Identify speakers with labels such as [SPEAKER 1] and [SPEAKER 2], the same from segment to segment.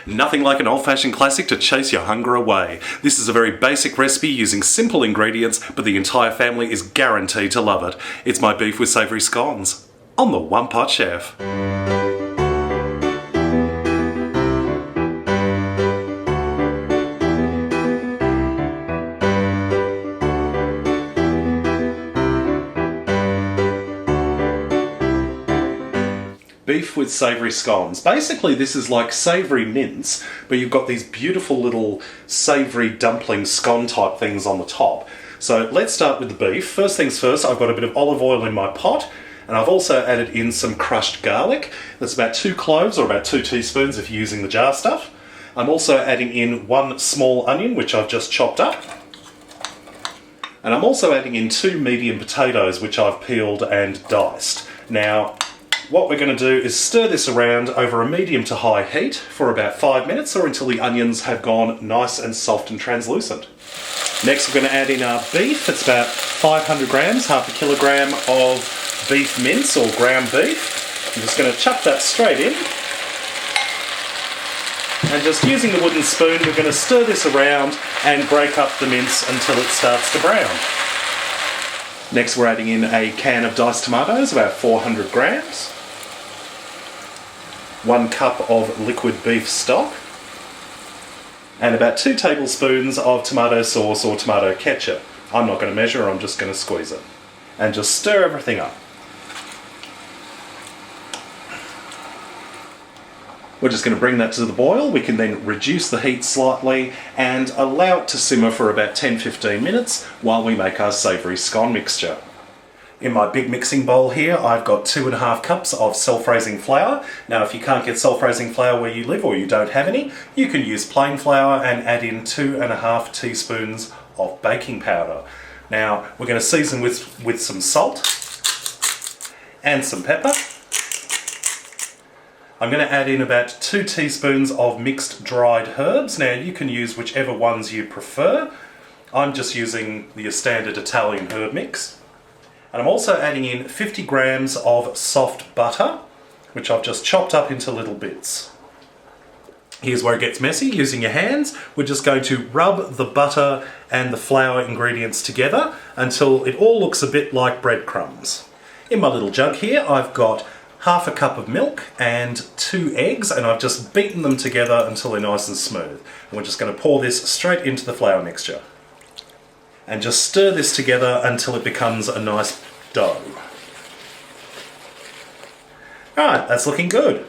[SPEAKER 1] Nothing like an old-fashioned classic to chase your hunger away. This is a very basic recipe using simple ingredients, but the entire family is guaranteed to love it. It's my beef with savoury scones on the One Pot Chef. Beef with savoury scones. Basically this is like savoury mince, but you've got these beautiful little savoury dumpling scone type things on the top. So let's start with the beef. First things first, I've got a bit of olive oil in my pot, and I've also added in some crushed garlic. That's about 2 cloves, or about 2 teaspoons if you're using the jar stuff. I'm also adding in 1 small onion, which I've just chopped up. And I'm also adding in 2 medium potatoes, which I've peeled and diced. Now, what we're going to do is stir this around over a medium to high heat for about 5 minutes, or until the onions have gone nice and soft and translucent. Next we're going to add in our beef. It's about 500 grams, half a kilogram of beef mince or ground beef. I'm just going to chuck that straight in. And just using the wooden spoon, we're going to stir this around and break up the mince until it starts to brown. Next we're adding in a can of diced tomatoes, about 400 grams. 1 cup of liquid beef stock. And about 2 tablespoons of tomato sauce or tomato ketchup. I'm not going to measure, I'm just going to squeeze it. And just stir everything up. We're just going to bring that to the boil. We can then reduce the heat slightly and allow it to simmer for about 10-15 minutes while we make our savoury scone mixture. In my big mixing bowl here, I've got 2.5 cups of self-raising flour. Now, if you can't get self-raising flour where you live, or you don't have any, you can use plain flour and add in 2.5 teaspoons of baking powder. Now, we're going to season with some salt and some pepper. I'm going to add in about 2 teaspoons of mixed dried herbs. Now, you can use whichever ones you prefer. I'm just using the standard Italian herb mix. And I'm also adding in 50 grams of soft butter, which I've just chopped up into little bits. Here's where it gets messy. Using your hands, we're just going to rub the butter and the flour ingredients together until it all looks a bit like breadcrumbs. In my little jug here, I've got half a cup of milk and 2 eggs, and I've just beaten them together until they're nice and smooth. And we're just going to pour this straight into the flour mixture. And just stir this together until it becomes a nice dough. Alright, that's looking good.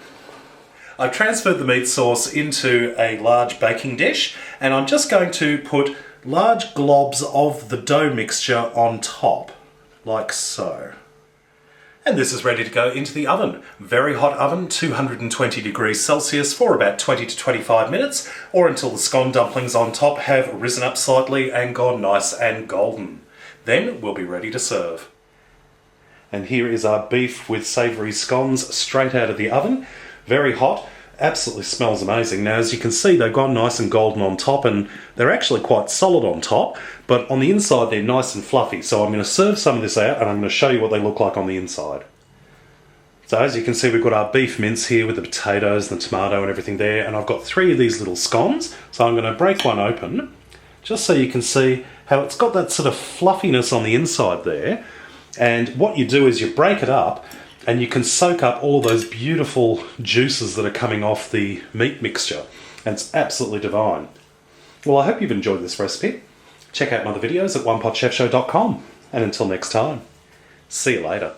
[SPEAKER 1] I've transferred the meat sauce into a large baking dish, and I'm just going to put large globs of the dough mixture on top, like so. And this is ready to go into the oven. Very hot oven, 220 degrees Celsius for about 20 to 25 minutes, or until the scone dumplings on top have risen up slightly and gone nice and golden. Then we'll be ready to serve. And here is our beef with savoury scones straight out of the oven. Very hot, absolutely smells amazing. Now, as you can see, they've gone nice and golden on top, and they're actually quite solid on top, but on the inside they're nice and fluffy. So I'm going to serve some of this out, and I'm going to show you what they look like on the inside. So as you can see, we've got our beef mince here with the potatoes and the tomato and everything there, and I've got 3 of these little scones. So I'm going to break one open, just so you can see how it's got that sort of fluffiness on the inside there. And what you do is you break it up, and you can soak up all of those beautiful juices that are coming off the meat mixture. And it's absolutely divine. Well, I hope you've enjoyed this recipe. Check out my other videos at OnePotChefShow.com. And until next time, see you later.